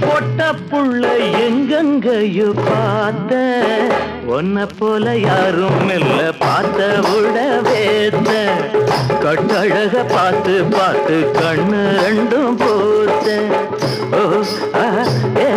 பொட்ட புள்ள எங்கெங்கையோ பார்த்த ஒன்ன போல யாரும் இல்ல பார்த்த விட வேத்த கட்டழக பார்த்து பார்த்து கண்ணு ரெண்டும் போத்த ஓ ஏ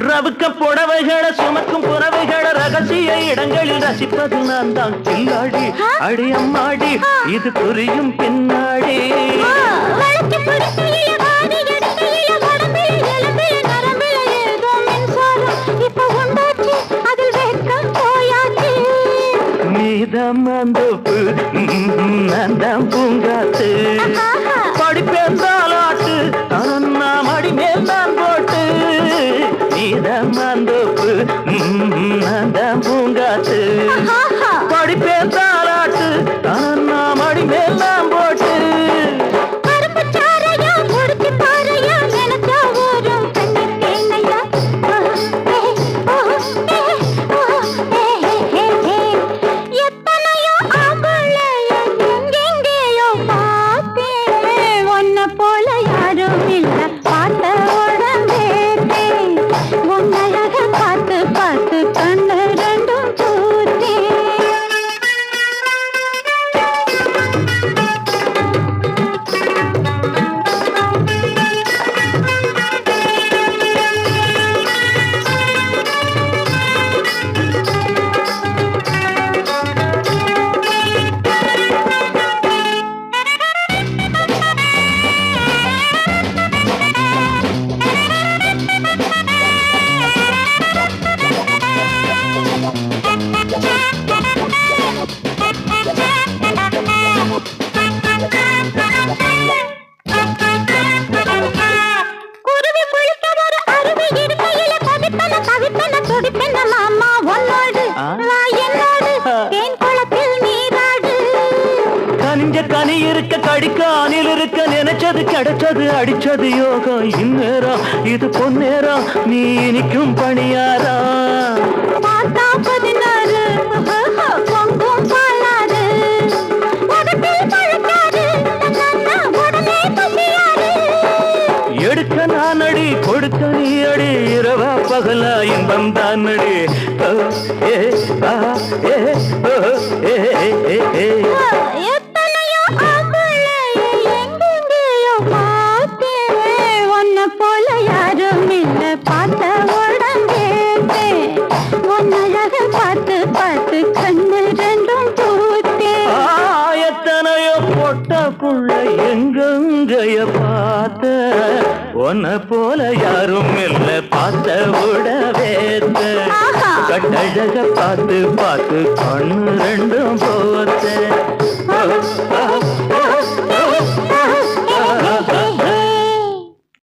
ரவுக்க புடவைகளை சுமக்கும் புறவைகளை ரகசிய இடங்களில் ரசிப்பது நான் தான் கில்லாடி அடி அம்மாடி இது புரியும் பின்னாடி நீதான் மாந்தோப்பு நான் பூங்காத்து படிப்பேந்தாலாட்டு நான் மடி மேல் நான் போட்டு நீதான் மாந்தோப்பு நான் பூங்காத்து படிப்பேந்தாலாட்டு நான் மடி மேல் நான் போட்டு கனி இருக்க கடிக்க அணில் இருக்க நினைச்சது கிடைச்சது அடிச்சது யோகம் இந்நேரம் இது பொன்னேரம் நீ இனிக்கும் பணியாரா எடுக்க நான் அடி கொடுக்க நீ அடி இரவா பகலா இன்பம் தான் அடி ஏ ஏ ஏ ஏ பார்த்து பார்த்து கண்ணு ரெண்டும் பூத்தே எத்தனையோ பொட்ட புள்ள எங்கெங்கைய பார்த்த உன்னை போல யாரும் இல்ல பார்த்த விட வேத்த கட்டழக பார்த்து பார்த்து கண்ணு ரெண்டும் போத்த